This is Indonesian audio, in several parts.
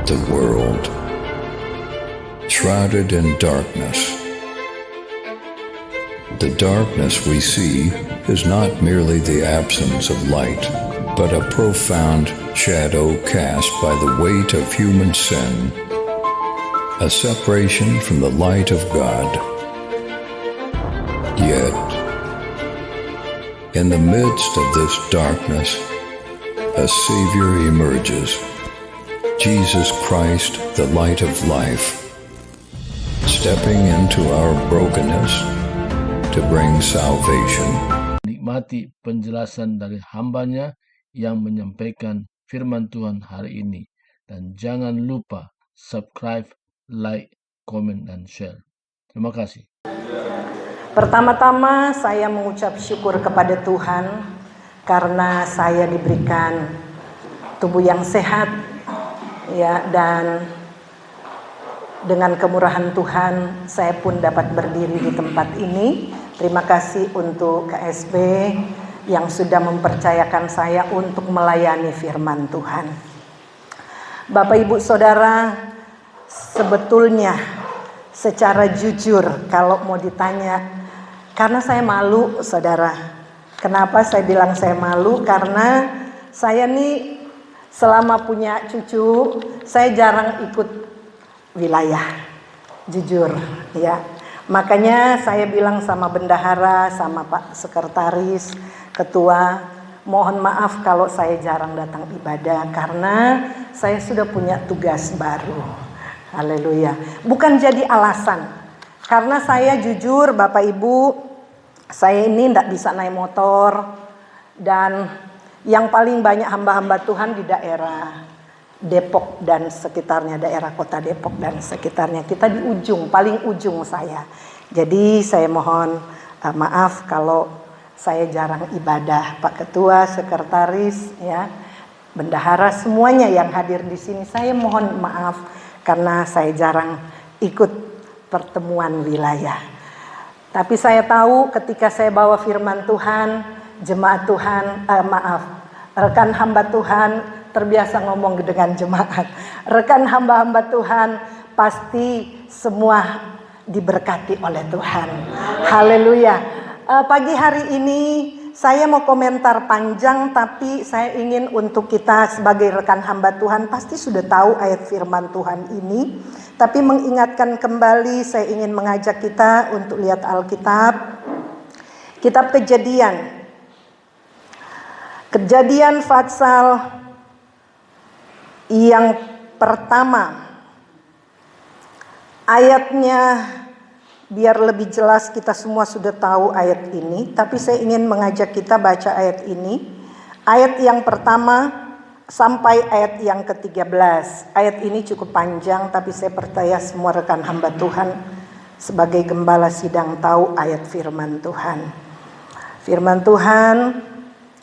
the world, shrouded in darkness. The darkness we see is not merely the absence of light, but a profound shadow cast by the weight of human sin, a separation from the light of God. Yet, in the midst of this darkness, a Savior emerges, Jesus Christ, the light of life, stepping into our brokenness to bring salvation. Nikmati penjelasan dari hambanya yang menyampaikan firman Tuhan hari ini. Dan jangan lupa subscribe, like, komen, dan share. Terima kasih. Pertama-tama saya mengucap syukur kepada Tuhan karena saya diberikan tubuh yang sehat, ya, dan dengan kemurahan Tuhan saya pun dapat berdiri di tempat ini. Terima kasih untuk KSB yang sudah mempercayakan saya untuk melayani firman Tuhan. Bapak Ibu Saudara, sebetulnya secara jujur kalau mau ditanya, karena saya malu, Saudara. Kenapa saya bilang saya malu? Karena saya nih selama punya cucu, saya jarang ikut wilayah, jujur, ya. Makanya saya bilang sama bendahara, sama Pak Sekretaris, Ketua, mohon maaf kalau saya jarang datang ibadah karena saya sudah punya tugas baru. Haleluya. Bukan jadi alasan. Karena saya jujur Bapak Ibu, saya ini tidak bisa naik motor dan yang paling banyak hamba-hamba Tuhan di daerah Depok dan sekitarnya, daerah kota Depok dan sekitarnya. Kita di ujung, paling ujung saya. Jadi saya mohon maaf kalau saya jarang ibadah. Pak Ketua, Sekretaris, ya, bendahara, semuanya yang hadir di sini, saya mohon maaf karena saya jarang ikut pertemuan wilayah. Tapi saya tahu ketika saya bawa firman Tuhan, jemaat Tuhan, rekan hamba Tuhan terbiasa ngomong dengan jemaat. Rekan hamba-hamba Tuhan pasti semua diberkati oleh Tuhan. Haleluya. Pagi hari ini saya mau komentar panjang, tapi saya ingin untuk kita sebagai rekan hamba Tuhan pasti sudah tahu ayat firman Tuhan ini. Tapi mengingatkan kembali, saya ingin mengajak kita untuk lihat Alkitab. Kitab Kejadian. Kejadian pasal yang pertama, ayatnya biar lebih jelas kita semua sudah tahu ayat ini, tapi saya ingin mengajak kita baca ayat ini. Ayat yang pertama sampai ayat yang ke-13. Ayat ini cukup panjang, tapi saya percaya semua rekan hamba Tuhan sebagai gembala sidang tahu ayat firman Tuhan. Firman Tuhan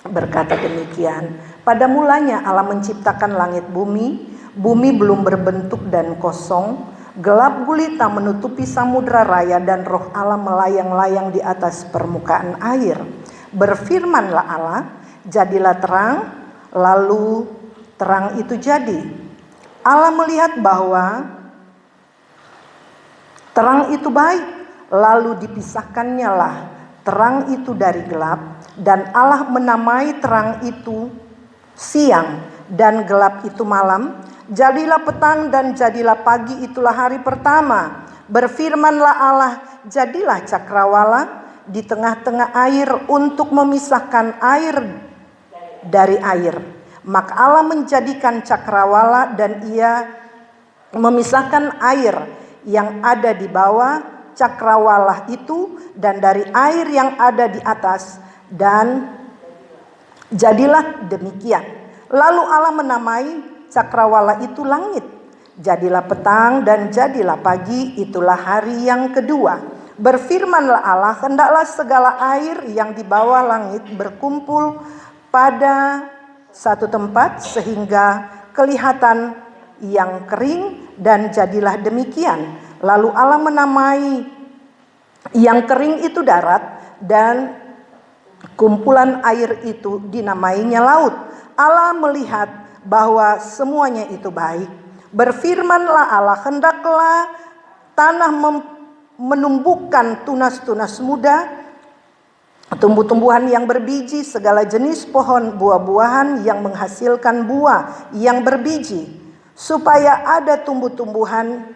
berkata demikian. Pada mulanya Allah menciptakan langit bumi. Bumi belum berbentuk dan kosong. Gelap gulita menutupi samudra raya dan roh Allah melayang-layang di atas permukaan air. Berfirmanlah Allah, jadilah terang, lalu terang itu jadi. Allah melihat bahwa terang itu baik, lalu dipisahkannya lah terang itu dari gelap, dan Allah menamai terang itu siang dan gelap itu malam. Jadilah petang dan jadilah pagi, itulah hari pertama. Berfirmanlah Allah, jadilah cakrawala di tengah-tengah air untuk memisahkan air dari air. Maka Allah menjadikan cakrawala dan ia memisahkan air yang ada di bawah cakrawala itu dan dari air yang ada di atas, dan jadilah demikian. Lalu Allah menamai cakrawala itu langit. Jadilah petang dan jadilah pagi, itulah hari yang kedua. Berfirmanlah Allah, hendaklah segala air yang di bawah langit berkumpul pada satu tempat sehingga kelihatan yang kering, dan jadilah demikian. Lalu Allah menamai yang kering itu darat, dan kumpulan air itu dinamainya laut. Allah melihat bahwa semuanya itu baik. Berfirmanlah Allah, hendaklah tanah menumbuhkan tunas-tunas muda, tumbuh-tumbuhan yang berbiji, segala jenis pohon buah-buahan yang menghasilkan buah yang berbiji, supaya ada tumbuh-tumbuhan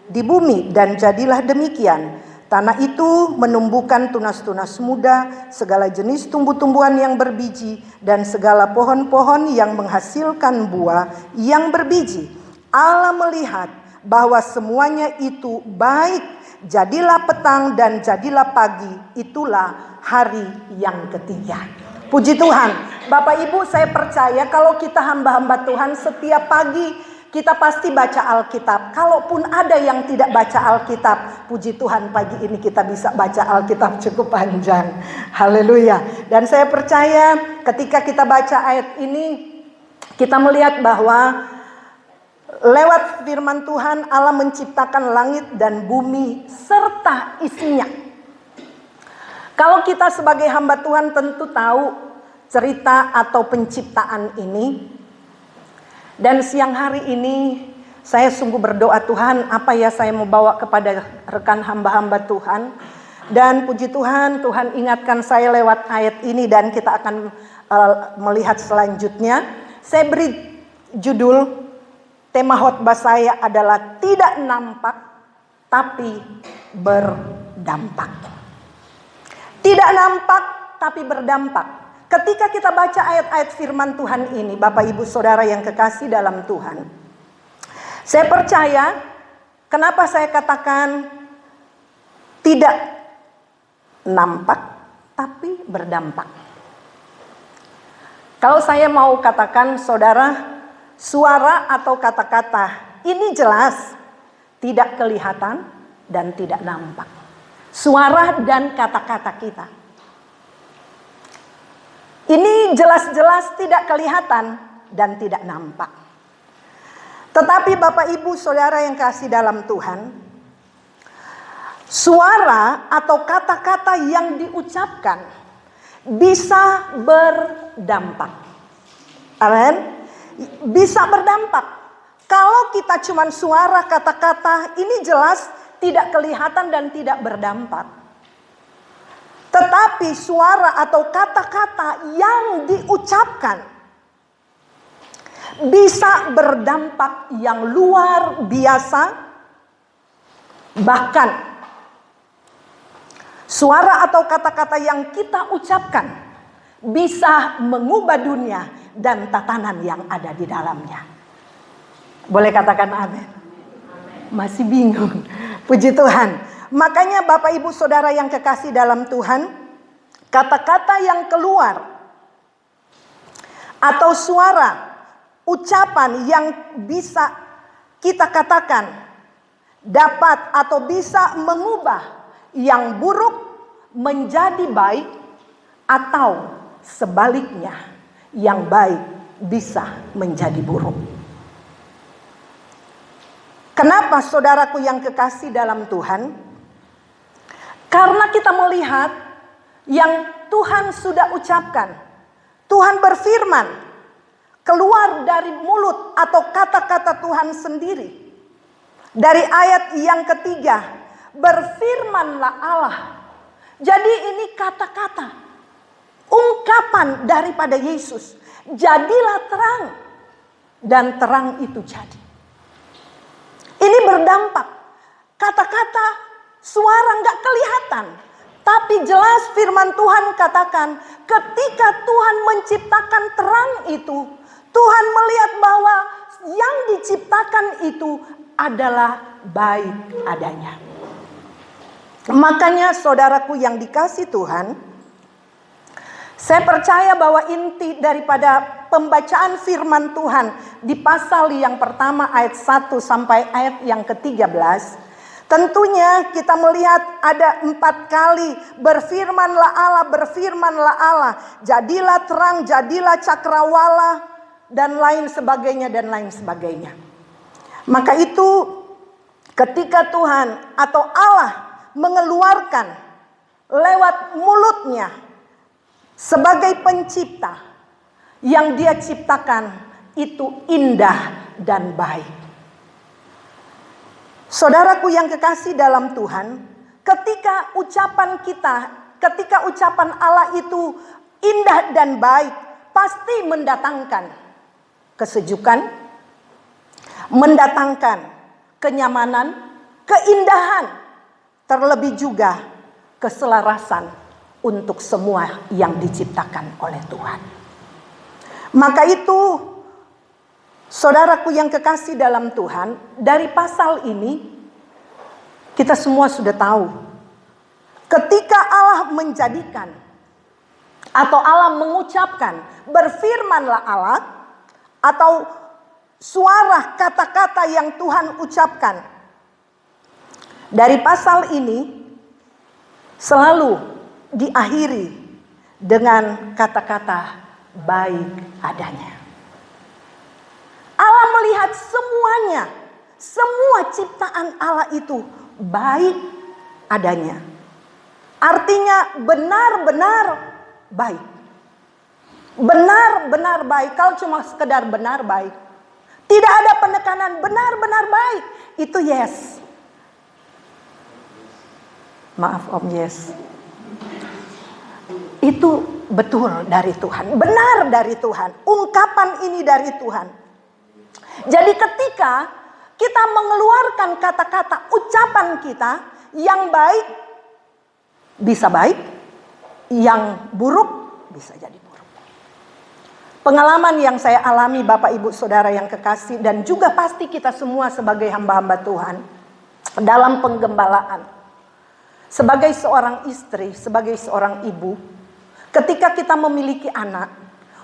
di bumi, dan jadilah demikian. Tanah itu menumbuhkan tunas-tunas muda, segala jenis tumbuh-tumbuhan yang berbiji, dan segala pohon-pohon yang menghasilkan buah yang berbiji. Allah melihat bahwa semuanya itu baik. Jadilah petang dan jadilah pagi, itulah hari yang ketiga. Puji Tuhan. Bapak Ibu, saya percaya kalau kita hamba-hamba Tuhan, setiap pagi kita pasti baca Alkitab. Kalaupun ada yang tidak baca Alkitab, puji Tuhan pagi ini kita bisa baca Alkitab cukup panjang. Haleluya. Dan saya percaya ketika kita baca ayat ini, kita melihat bahwa lewat firman Tuhan Allah menciptakan langit dan bumi serta isinya. Kalau kita sebagai hamba Tuhan tentu tahu cerita atau penciptaan ini. Dan siang hari ini saya sungguh berdoa, Tuhan, apa ya saya mau bawa kepada rekan hamba-hamba Tuhan. Dan puji Tuhan, Tuhan ingatkan saya lewat ayat ini, dan kita akan melihat selanjutnya. Saya beri judul, tema khotbah saya adalah tidak nampak tapi berdampak. Tidak nampak tapi berdampak. Ketika kita baca ayat-ayat firman Tuhan ini, Bapak Ibu Saudara yang kekasih dalam Tuhan, saya percaya, kenapa saya katakan tidak nampak tapi berdampak. Kalau saya mau katakan, saudara, suara atau kata-kata ini jelas tidak kelihatan dan tidak nampak. Suara dan kata-kata kita ini jelas-jelas tidak kelihatan dan tidak nampak. Tetapi Bapak Ibu Saudara yang kasih dalam Tuhan, suara atau kata-kata yang diucapkan bisa berdampak. Amen. Bisa berdampak. Kalau kita cuma suara kata-kata, ini jelas tidak kelihatan dan tidak berdampak. Tetapi suara atau kata-kata yang diucapkan bisa berdampak yang luar biasa. Bahkan suara atau kata-kata yang kita ucapkan bisa mengubah dunia dan tatanan yang ada di dalamnya. Boleh katakan amin? Masih bingung. Puji Tuhan. Makanya Bapak Ibu Saudara yang kekasih dalam Tuhan, kata-kata yang keluar atau suara, ucapan yang bisa kita katakan dapat atau bisa mengubah yang buruk menjadi baik, atau sebaliknya yang baik bisa menjadi buruk. Kenapa saudaraku yang kekasih dalam Tuhan? Karena kita melihat yang Tuhan sudah ucapkan. Tuhan berfirman keluar dari mulut atau kata-kata Tuhan sendiri. Dari ayat yang ketiga, berfirmanlah Allah. Jadi ini kata-kata, ungkapan daripada Yesus. Jadilah terang, dan terang itu jadi. Ini berdampak. Kata-kata, suara nggak kelihatan, tapi jelas firman Tuhan katakan, ketika Tuhan menciptakan terang itu, Tuhan melihat bahwa yang diciptakan itu adalah baik adanya. Makanya saudaraku yang dikasih Tuhan, saya percaya bahwa inti daripada pembacaan firman Tuhan di pasal yang pertama ayat 1 sampai ayat yang ke-13, tentunya kita melihat ada 4 kali berfirmanlah Allah, berfirmanlah Allah. Jadilah terang, jadilah cakrawala, dan lain sebagainya, dan lain sebagainya. Maka itu ketika Tuhan atau Allah mengeluarkan lewat mulutnya sebagai pencipta, yang dia ciptakan itu indah dan baik. Saudaraku yang kekasih dalam Tuhan, ketika ucapan Allah itu indah dan baik, pasti mendatangkan kesejukan, mendatangkan kenyamanan, keindahan, terlebih juga keselarasan untuk semua yang diciptakan oleh Tuhan. Maka itu, saudaraku yang kekasih dalam Tuhan, dari pasal ini kita semua sudah tahu, ketika Allah menjadikan atau Allah mengucapkan, berfirmanlah Allah, atau suara kata-kata yang Tuhan ucapkan dari pasal ini selalu diakhiri dengan kata-kata baik adanya. Allah melihat semuanya, semua ciptaan Allah itu baik adanya. Artinya benar-benar baik. Benar-benar baik. Kalau cuma sekedar benar baik, tidak ada penekanan benar-benar baik, itu yes. Maaf Om, yes. Itu betul dari Tuhan, benar dari Tuhan, ungkapan ini dari Tuhan. Jadi ketika kita mengeluarkan kata-kata ucapan kita yang baik, bisa baik, yang buruk bisa jadi buruk. Pengalaman yang saya alami Bapak Ibu Saudara yang kekasih, dan juga pasti kita semua sebagai hamba-hamba Tuhan dalam penggembalaan, sebagai seorang istri, sebagai seorang ibu, ketika kita memiliki anak,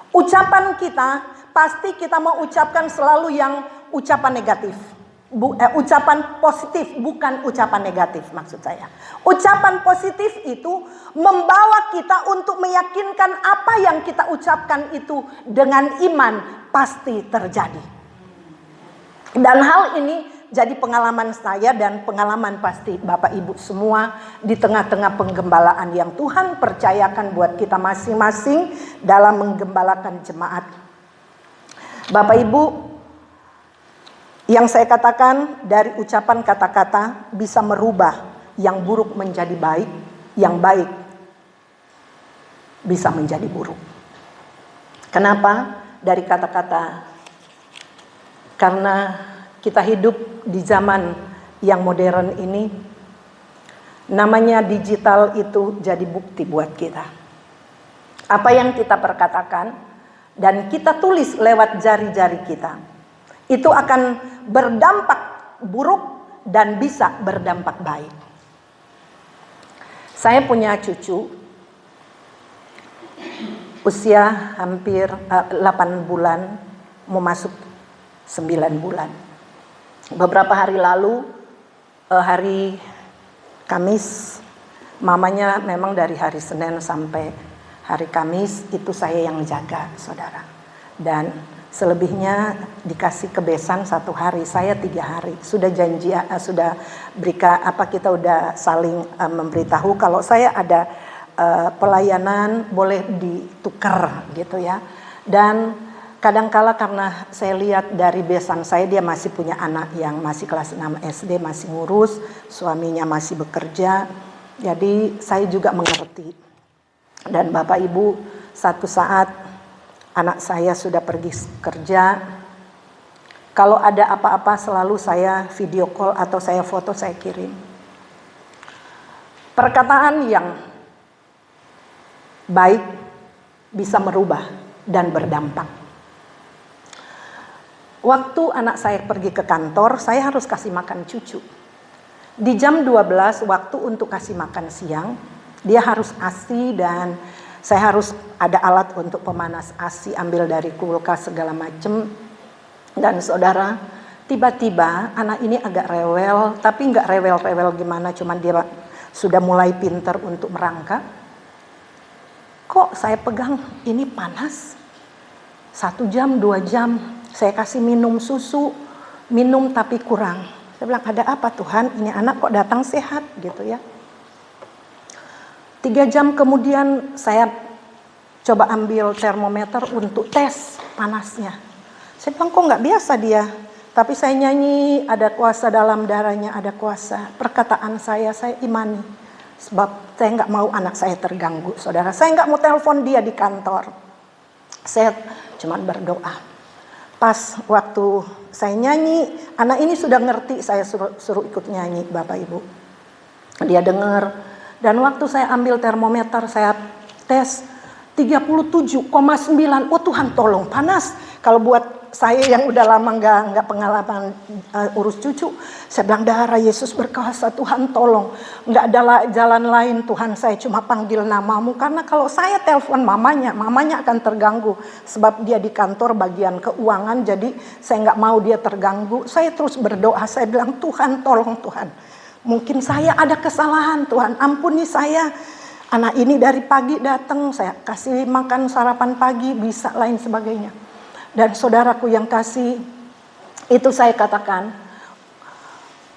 ucapan kita pasti kita mau ucapkan selalu yang ucapan negatif. Ucapan positif, bukan ucapan negatif maksud saya. Ucapan positif itu membawa kita untuk meyakinkan apa yang kita ucapkan itu dengan iman pasti terjadi. Dan hal ini jadi pengalaman saya dan pengalaman pasti Bapak Ibu semua di tengah-tengah penggembalaan yang Tuhan percayakan buat kita masing-masing dalam menggembalakan jemaat. Bapak Ibu, yang saya katakan dari ucapan kata-kata bisa merubah yang buruk menjadi baik, yang baik bisa menjadi buruk. Kenapa? Dari kata-kata. Karena kita hidup di zaman yang modern ini, namanya digital itu jadi bukti buat kita. Apa yang kita perkatakan dan kita tulis lewat jari-jari kita, itu akan berdampak buruk dan bisa berdampak baik. Saya punya cucu usia hampir 8 bulan, mau masuk 9 bulan. Beberapa hari lalu, hari Kamis, mamanya memang dari hari Senin sampai hari Kamis itu saya yang jaga, saudara. Dan selebihnya dikasih kebesan 1 hari, saya 3 hari. Sudah janji, sudah kita udah saling memberitahu kalau saya ada pelayanan boleh ditukar gitu ya. Dan kadangkala karena saya lihat dari besan saya, dia masih punya anak yang masih kelas 6 SD, masih ngurus, suaminya masih bekerja. Jadi saya juga mengerti. Dan Bapak Ibu, satu saat anak saya sudah pergi kerja, kalau ada apa-apa selalu saya video call atau saya foto, saya kirim. Perkataan yang baik bisa merubah dan berdampak. Waktu anak saya pergi ke kantor, saya harus kasih makan cucu. Di jam 12 waktu untuk kasih makan siang, dia harus ASI dan saya harus ada alat untuk pemanas ASI, ambil dari kulkas segala macam. Dan saudara, tiba-tiba anak ini agak rewel, tapi nggak rewel-rewel gimana, cuman dia sudah mulai pintar untuk merangkak. Kok saya pegang ini panas? 1 jam, 2 jam, saya kasih minum susu, minum tapi kurang. Saya bilang, ada apa Tuhan? Ini anak kok datang sehat gitu ya. 3 jam kemudian saya coba ambil termometer untuk tes panasnya. Saya bilang, kok nggak biasa dia Tapi saya nyanyi, ada kuasa dalam darahnya, ada kuasa. Perkataan saya imani. Sebab saya nggak mau anak saya terganggu, saudara. Saya nggak mau telepon dia di kantor. Saya cuma berdoa. Pas waktu saya nyanyi, anak ini sudah ngerti saya suruh ikut nyanyi, Bapak Ibu. Dia dengar. Dan waktu saya ambil termometer, saya tes 37,9. Oh Tuhan tolong, panas. Kalau buat saya yang udah lama nggak pengalaman urus cucu, saya bilang darah Yesus berkuasa, Tuhan tolong. Nggak ada jalan lain Tuhan, saya cuma panggil namamu. Karena kalau saya telepon mamanya akan terganggu. Sebab dia di kantor bagian keuangan, jadi saya nggak mau dia terganggu. Saya terus berdoa, saya bilang Tuhan tolong Tuhan. Mungkin saya ada kesalahan Tuhan, ampuni saya. Anak ini dari pagi datang, saya kasih makan sarapan pagi, bisa lain sebagainya. Dan saudaraku yang kasih, itu saya katakan,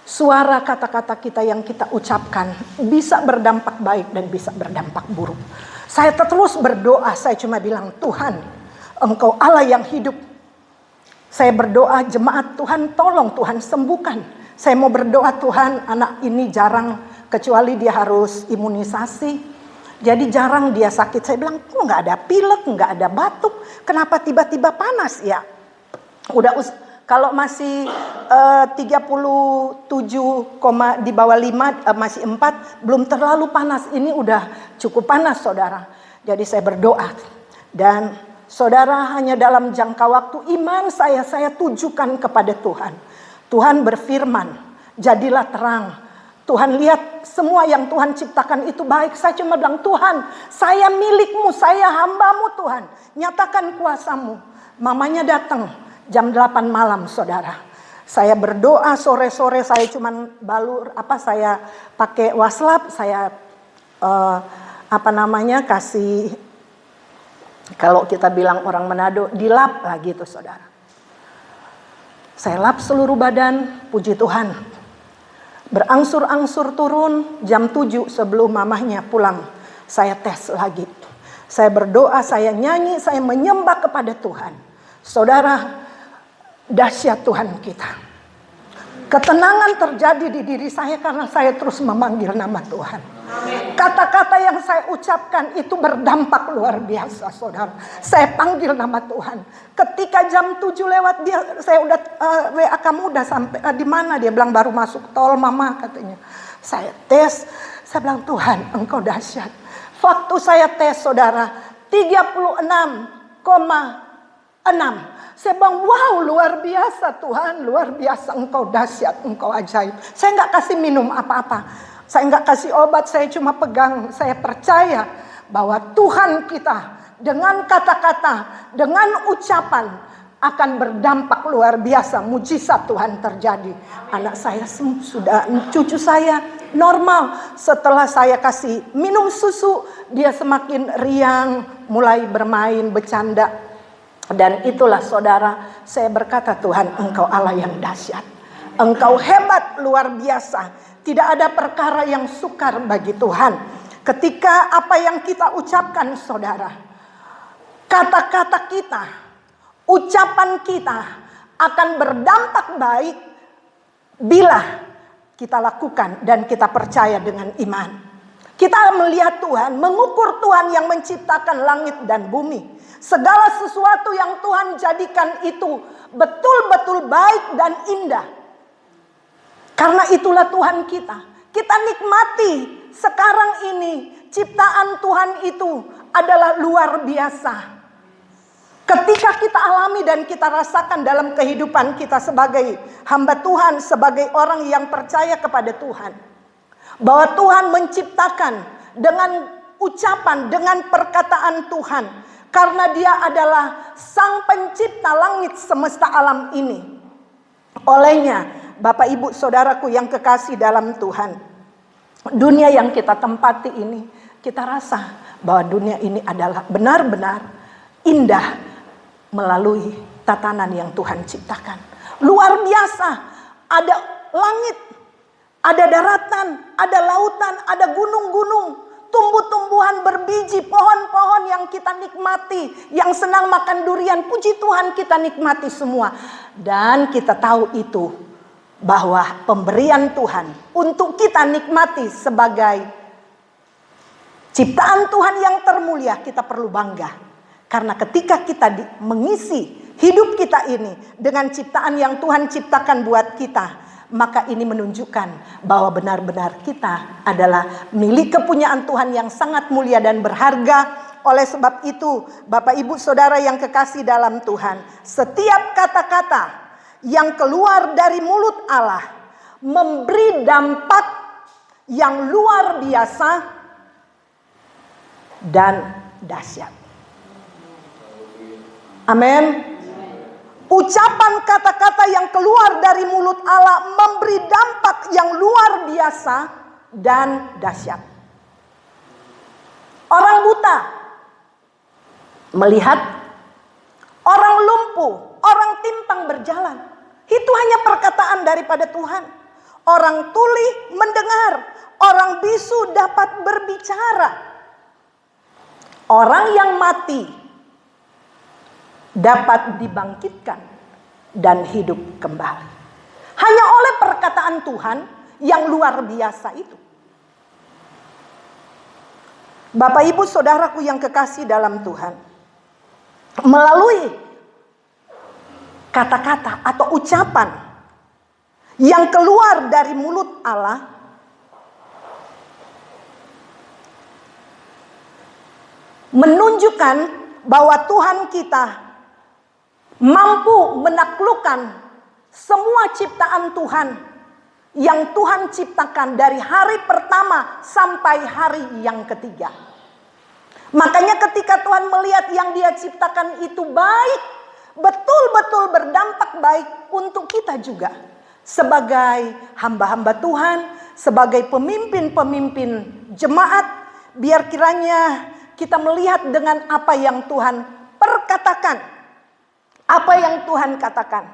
suara kata-kata kita yang kita ucapkan bisa berdampak baik dan bisa berdampak buruk. Saya terus berdoa, saya cuma bilang, Tuhan, Engkau Allah yang hidup. Saya berdoa, jemaat Tuhan tolong, Tuhan sembuhkan. Saya mau berdoa, Tuhan anak ini jarang, kecuali dia harus imunisasi. Jadi jarang dia sakit. Saya bilang, kok nggak ada pilek, nggak ada batuk. Kenapa tiba-tiba panas ya? Kalau masih 37, di bawah 5, masih 4, belum terlalu panas. Ini udah cukup panas saudara. Jadi saya berdoa. Dan saudara hanya dalam jangka waktu iman saya tujukan kepada Tuhan. Tuhan berfirman, jadilah terang. Tuhan lihat semua yang Tuhan ciptakan itu baik. Saya cuma bilang, Tuhan saya milikmu, saya hambamu Tuhan. Nyatakan kuasamu. Mamanya datang jam 8 malam saudara. Saya berdoa sore-sore, saya cuma saya pakai waslap. Saya kasih, kalau kita bilang orang Manado, dilap lah gitu saudara. Saya lap seluruh badan, puji Tuhan. Berangsur-angsur turun, jam 7 sebelum mamahnya pulang. Saya tes lagi. Saya berdoa, saya nyanyi, saya menyembah kepada Tuhan. Saudara, dahsyat Tuhan kita. Ketenangan terjadi di diri saya karena saya terus memanggil nama Tuhan. Kata-kata yang saya ucapkan itu berdampak luar biasa saudara. Saya panggil nama Tuhan. Ketika jam 7 lewat saya udah WA kamu udah sampai di mana? Dia bilang baru masuk tol mama katanya. Saya tes, saya bilang Tuhan Engkau dahsyat. Waktu saya tes saudara 36,6. Saya bilang wow luar biasa Tuhan, luar biasa Engkau dahsyat, Engkau ajaib. Saya nggak kasih minum apa-apa. Saya nggak kasih obat, saya cuma pegang. Saya percaya bahwa Tuhan kita dengan kata-kata, dengan ucapan akan berdampak luar biasa. Mujizat Tuhan terjadi. Anak saya cucu saya normal. Setelah saya kasih minum susu, dia semakin riang, mulai bermain, bercanda. Dan itulah saudara, saya berkata Tuhan Engkau Allah yang dahsyat. Engkau hebat luar biasa. Tidak ada perkara yang sukar bagi Tuhan. Ketika apa yang kita ucapkan saudara, kata-kata kita, ucapan kita akan berdampak baik bila kita lakukan dan kita percaya dengan iman. Kita melihat Tuhan, mengukur Tuhan yang menciptakan langit dan bumi. Segala sesuatu yang Tuhan jadikan itu betul-betul baik dan indah. Karena itulah Tuhan kita. Kita nikmati sekarang ini ciptaan Tuhan itu adalah luar biasa. Ketika kita alami dan kita rasakan dalam kehidupan kita sebagai hamba Tuhan, sebagai orang yang percaya kepada Tuhan. Bahwa Tuhan menciptakan dengan ucapan, dengan perkataan Tuhan. Karena dia adalah sang pencipta langit semesta alam ini. Olehnya Bapak Ibu Saudaraku yang kekasih dalam Tuhan, dunia yang kita tempati ini, kita rasa bahwa dunia ini adalah benar-benar indah melalui tatanan yang Tuhan ciptakan. Luar biasa, ada langit, ada daratan, ada lautan, ada gunung-gunung, tumbuh-tumbuhan berbiji, pohon-pohon yang kita nikmati, yang senang makan durian, puji Tuhan kita nikmati semua. Dan kita tahu itu, bahwa pemberian Tuhan untuk kita nikmati sebagai ciptaan Tuhan yang termulia, kita perlu bangga. Karena ketika kita mengisi hidup kita ini dengan ciptaan yang Tuhan ciptakan buat kita, maka ini menunjukkan bahwa benar-benar kita adalah milik kepunyaan Tuhan yang sangat mulia dan berharga. Oleh sebab itu, Bapak Ibu Saudara yang kekasih dalam Tuhan, setiap kata-kata yang keluar dari mulut Allah memberi dampak yang luar biasa dan dahsyat. Amin. Ucapan kata-kata yang keluar dari mulut Allah memberi dampak yang luar biasa dan dahsyat. Orang buta melihat, orang lumpuh, orang timpang berjalan. Itu hanya perkataan daripada Tuhan. Orang tuli mendengar, orang bisu dapat berbicara. Orang yang mati dapat dibangkitkan dan hidup kembali. Hanya oleh perkataan Tuhan yang luar biasa itu. Bapak Ibu Saudaraku yang kekasih dalam Tuhan, melalui kata-kata atau ucapan yang keluar dari mulut Allah, menunjukkan bahwa Tuhan kita mampu menaklukkan semua ciptaan Tuhan yang Tuhan ciptakan dari hari pertama sampai hari yang ketiga. Makanya ketika Tuhan melihat yang Dia ciptakan itu baik, betul-betul berdampak baik untuk kita juga. Sebagai hamba-hamba Tuhan, sebagai pemimpin-pemimpin jemaat, biar kiranya kita melihat dengan apa yang Tuhan perkatakan, apa yang Tuhan katakan.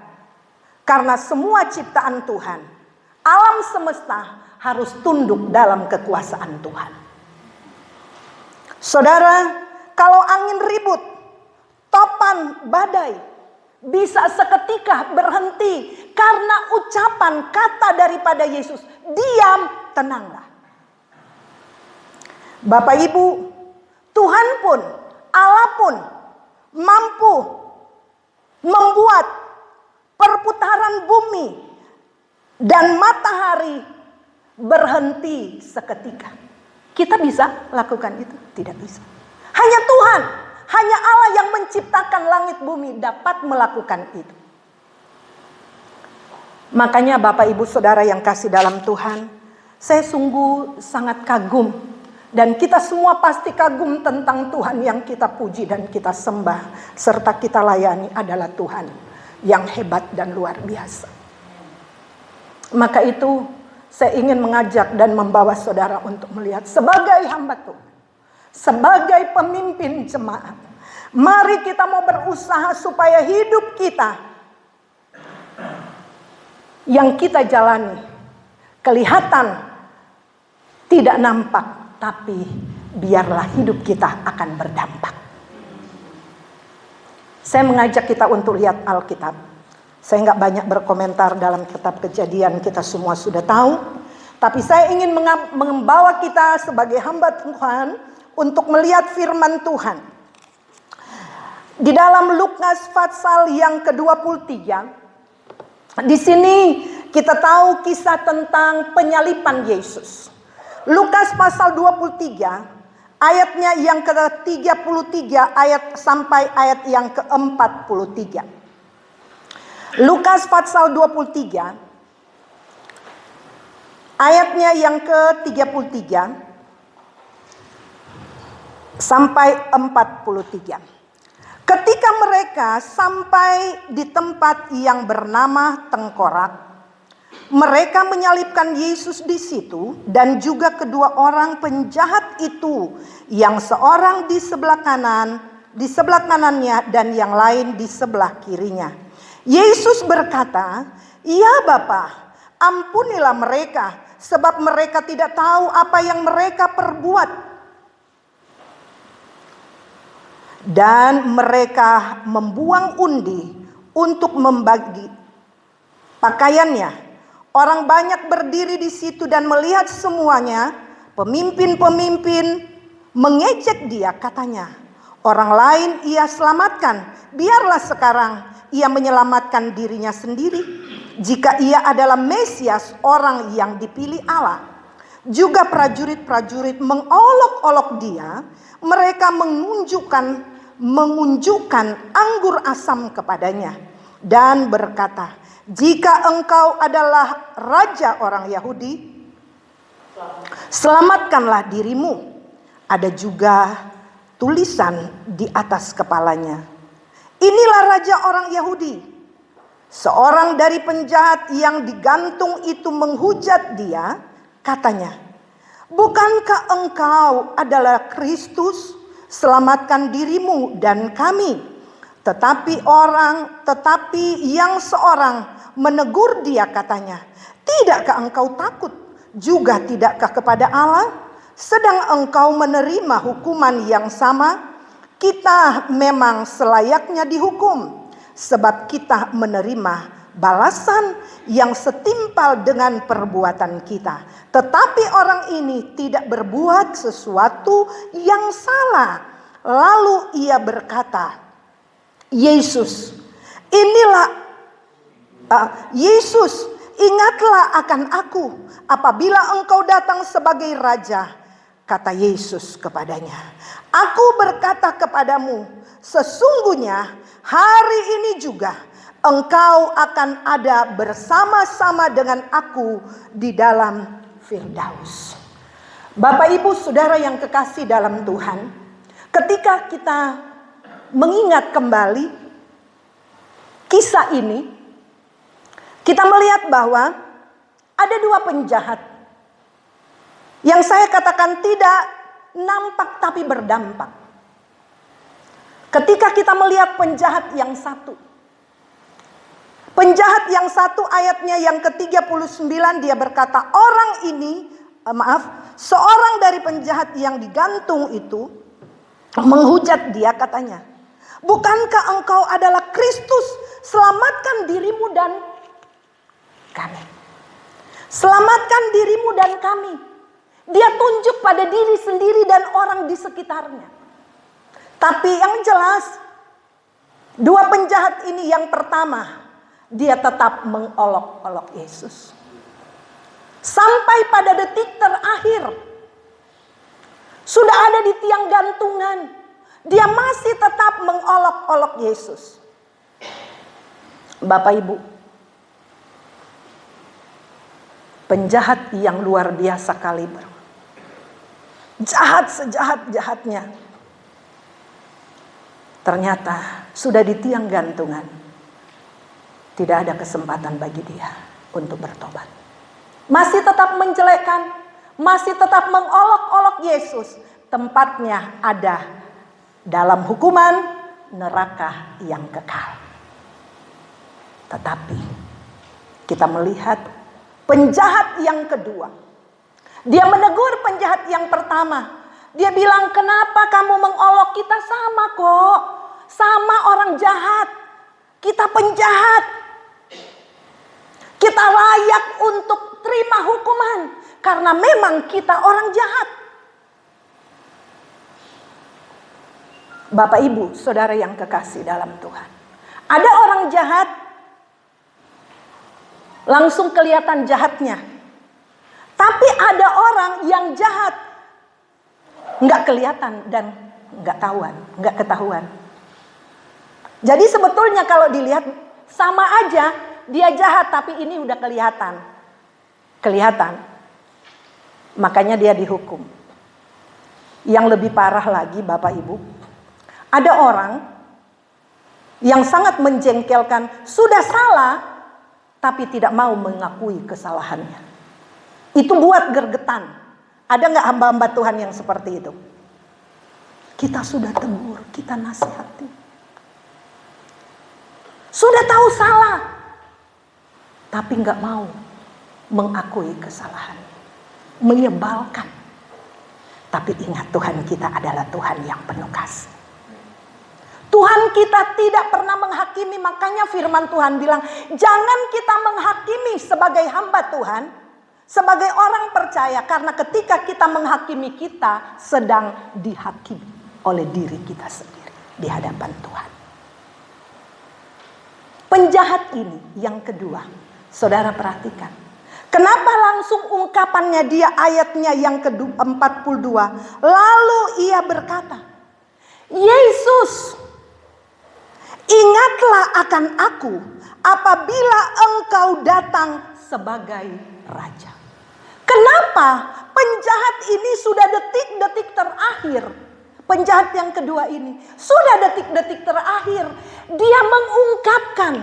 Karena semua ciptaan Tuhan, alam semesta harus tunduk dalam kekuasaan Tuhan. Saudara, kalau angin ribut, topan badai bisa seketika berhenti karena ucapan kata daripada Yesus, diam, tenanglah. Bapak Ibu, Tuhan pun, Allah pun mampu membuat perputaran bumi dan matahari berhenti seketika. Kita bisa lakukan itu? Tidak bisa. Hanya Tuhan, hanya Allah yang menciptakan langit bumi dapat melakukan itu. Makanya Bapak Ibu Saudara yang kasih dalam Tuhan, saya sungguh sangat kagum. Dan kita semua pasti kagum tentang Tuhan yang kita puji dan kita sembah. Serta kita layani adalah Tuhan yang hebat dan luar biasa. Maka itu saya ingin mengajak dan membawa saudara untuk melihat sebagai hamba Tuhan, sebagai pemimpin jemaat. Mari kita mau berusaha supaya hidup kita yang kita jalani kelihatan tidak nampak, tapi biarlah hidup kita akan berdampak. Saya mengajak kita untuk lihat Alkitab. Saya nggak banyak berkomentar dalam kitab Kejadian, kita semua sudah tahu. Tapi saya ingin membawa kita sebagai hamba Tuhan untuk melihat firman Tuhan. Di dalam Lukas pasal yang ke-23, di sini kita tahu kisah tentang penyaliban Yesus. Lukas pasal 23, ayatnya yang ke-33 ayat sampai ayat yang ke-43. Lukas pasal 23 ayatnya yang ke-33 sampai 43. Ketika mereka sampai di tempat yang bernama Tengkorak, mereka menyalibkan Yesus di situ dan juga kedua orang penjahat itu, yang seorang di sebelah kanannya dan yang lain di sebelah kirinya. Yesus berkata, "Ya Bapa, ampunilah mereka, sebab mereka tidak tahu apa yang mereka perbuat." Dan mereka membuang undi untuk membagi pakaiannya. Orang banyak berdiri di situ dan melihat semuanya. Pemimpin-pemimpin mengejek dia, katanya, orang lain ia selamatkan, biarlah sekarang ia menyelamatkan dirinya sendiri. Jika ia adalah Mesias, orang yang dipilih Allah. Juga prajurit-prajurit mengolok-olok dia. Mereka mengunjukkan anggur asam kepadanya dan berkata, jika engkau adalah raja orang Yahudi, selamatkanlah dirimu. Ada juga tulisan di atas kepalanya, inilah raja orang Yahudi. Seorang dari penjahat yang digantung itu menghujat dia, katanya, bukankah engkau adalah Kristus? Selamatkan dirimu dan kami. Tetapi yang seorang menegur dia, katanya, tidakkah engkau takut? Juga tidakkah kepada Allah? Sedang engkau menerima hukuman yang sama? Kita memang selayaknya dihukum, sebab kita menerima balasan yang setimpal dengan perbuatan kita. Tetapi orang ini tidak berbuat sesuatu yang salah. Lalu ia berkata, Yesus, ingatlah akan aku apabila engkau datang sebagai raja. Kata Yesus kepadanya, aku berkata kepadamu, sesungguhnya hari ini juga engkau akan ada bersama-sama dengan aku di dalam Firdaus. Bapak Ibu Saudara yang kekasih dalam Tuhan, ketika kita mengingat kembali kisah ini, kita melihat bahwa ada dua penjahat yang saya katakan tidak nampak tapi berdampak. Ketika kita melihat penjahat yang satu, penjahat yang satu ayatnya yang ke-39 dia berkata, seorang dari penjahat yang digantung itu menghujat dia, katanya, bukankah engkau adalah Kristus? Selamatkan dirimu dan kami. Selamatkan dirimu dan kami. Dia tunjuk pada diri sendiri dan orang di sekitarnya. Tapi yang jelas, dua penjahat ini, yang pertama, dia tetap mengolok-olok Yesus. Sampai pada detik terakhir, sudah ada di tiang gantungan, dia masih tetap mengolok-olok Yesus. Bapak Ibu, penjahat yang luar biasa kaliber, jahat sejahat-jahatnya, ternyata sudah di tiang gantungan. Tidak ada kesempatan bagi dia untuk bertobat. Masih tetap menjelekkan, masih tetap mengolok-olok Yesus. Tempatnya ada dalam hukuman neraka yang kekal. Tetapi kita melihat penjahat yang kedua. Dia menegur penjahat yang pertama. Dia bilang, kenapa kamu mengolok? Kita sama kok. Sama orang jahat. Kita penjahat. Kita layak untuk terima hukuman. Karena memang kita orang jahat. Bapak Ibu, Saudara yang kekasih dalam Tuhan. Ada orang jahat. Langsung kelihatan jahatnya. Tapi ada orang yang jahat. Nggak kelihatan dan nggak ketahuan. Jadi sebetulnya kalau dilihat sama aja, dia jahat tapi ini udah kelihatan. Makanya dia dihukum. Yang lebih parah lagi Bapak Ibu, ada orang yang sangat menjengkelkan, sudah salah tapi tidak mau mengakui kesalahannya. Itu buat gergetan. Ada nggak hamba-hamba Tuhan yang seperti itu? Kita sudah tegur, kita nasihati. Sudah tahu salah, tapi nggak mau mengakui kesalahan. Menyebalkan. Tapi ingat, Tuhan kita adalah Tuhan yang penuh kasih. Tuhan kita tidak pernah menghakimi, makanya firman Tuhan bilang, jangan kita menghakimi sebagai hamba Tuhan, sebagai orang percaya, karena ketika kita menghakimi, kita sedang dihakimi oleh diri kita sendiri di hadapan Tuhan. Penjahat ini yang kedua, saudara perhatikan. Kenapa langsung ungkapannya dia ayatnya yang ke-42. Lalu ia berkata, Yesus, ingatlah akan aku apabila engkau datang sebagai raja. Kenapa penjahat ini sudah detik-detik terakhir? Penjahat yang kedua ini sudah detik-detik terakhir. Dia mengungkapkan,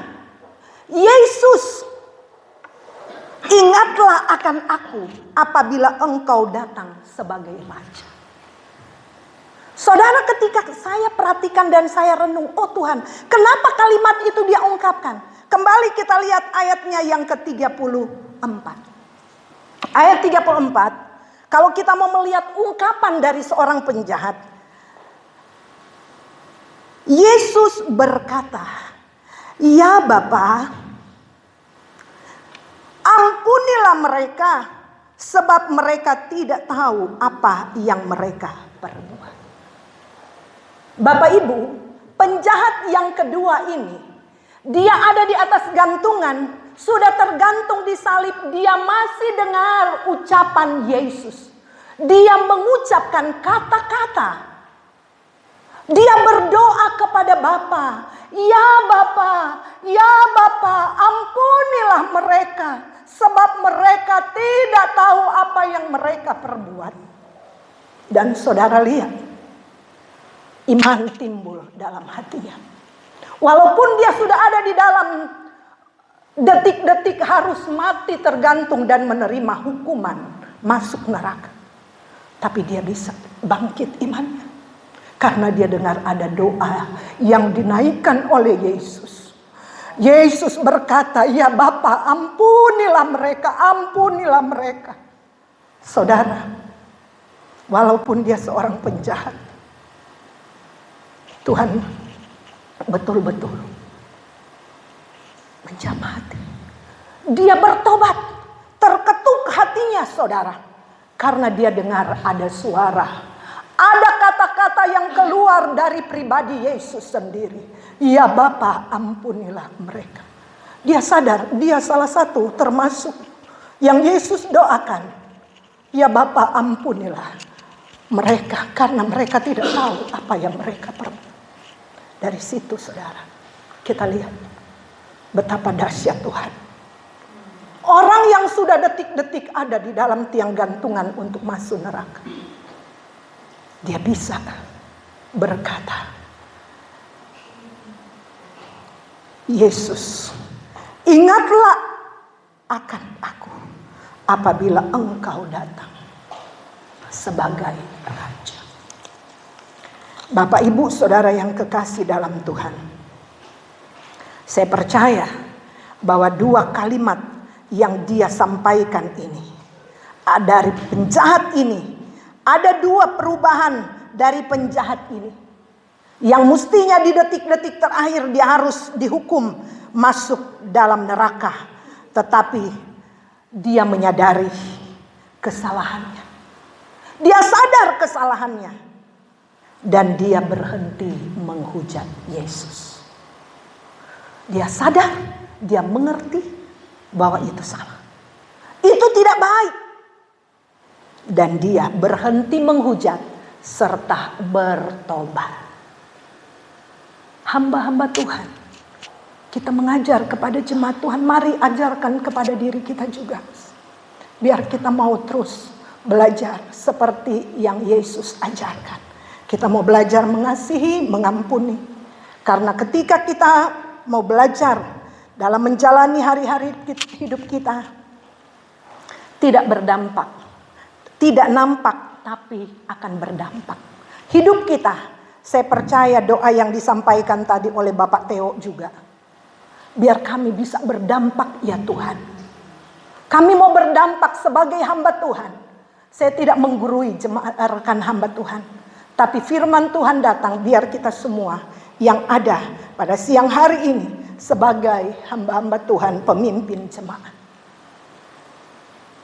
Yesus, ingatlah akan aku apabila engkau datang sebagai raja. Saudara, ketika saya perhatikan dan saya renung, oh Tuhan, kenapa kalimat itu dia ungkapkan? Kembali kita lihat ayatnya yang ke-34. Ayat 34, kalau kita mau melihat ungkapan dari seorang penjahat, Yesus berkata, ya Bapa, ampunilah mereka, sebab mereka tidak tahu apa yang mereka perbuat. Bapak Ibu, penjahat yang kedua ini, dia ada di atas gantungan, sudah tergantung di salib, dia masih dengar ucapan Yesus. Dia mengucapkan kata-kata. Dia berdoa kepada Bapa, ya Bapa, ya Bapa, ampunilah mereka, sebab mereka tidak tahu apa yang mereka perbuat. Dan saudara lihat, iman timbul dalam hatinya. Walaupun dia sudah ada di dalam detik-detik harus mati tergantung dan menerima hukuman masuk neraka, tapi dia bisa bangkit imannya. Karena dia dengar ada doa yang dinaikkan oleh Yesus. Yesus berkata, ya Bapa, ampunilah mereka, ampunilah mereka. Saudara, walaupun dia seorang penjahat, Tuhan betul-betul menjamah hati. Dia bertobat, terketuk hatinya saudara. Karena dia dengar ada suara, ada kata-kata yang keluar dari pribadi Yesus sendiri. Ya Bapa, ampunilah mereka. Dia sadar, dia salah satu termasuk yang Yesus doakan. Ya Bapa, ampunilah mereka, karena mereka tidak tahu apa yang mereka perbuat. Dari situ saudara, kita lihat betapa dahsyat Tuhan. Orang yang sudah detik-detik ada di dalam tiang gantungan untuk masuk neraka, dia bisa berkata, Yesus, ingatlah akan aku apabila engkau datang sebagai raja. Bapak, Ibu, Saudara yang kekasih dalam Tuhan, saya percaya bahwa dua kalimat yang dia sampaikan ini, dari penjahat ini, ada dua perubahan dari penjahat ini. Yang mestinya di detik-detik terakhir dia harus dihukum masuk dalam neraka. Tetapi dia menyadari kesalahannya. Dia sadar kesalahannya. Dan dia berhenti menghujat Yesus. Dia sadar, dia mengerti bahwa itu salah. Itu tidak baik. Dan dia berhenti menghujat serta bertobat. Hamba-hamba Tuhan, kita mengajar kepada jemaat Tuhan, mari ajarkan kepada diri kita juga. Biar kita mau terus belajar seperti yang Yesus ajarkan. Kita mau belajar mengasihi, mengampuni. Karena ketika kita mau belajar dalam menjalani hari-hari hidup kita, tidak berdampak, tidak nampak, tapi akan berdampak. Hidup kita, saya percaya doa yang disampaikan tadi oleh Bapak Theo juga. Biar kami bisa berdampak ya Tuhan. Kami mau berdampak sebagai hamba Tuhan. Saya tidak menggurui jemaat rekan hamba Tuhan. Tapi firman Tuhan datang biar kita semua yang ada pada siang hari ini sebagai hamba-hamba Tuhan, pemimpin jemaat.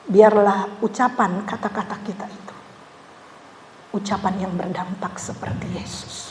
Biarlah ucapan kata-kata kita itu ucapan yang berdampak seperti Yesus.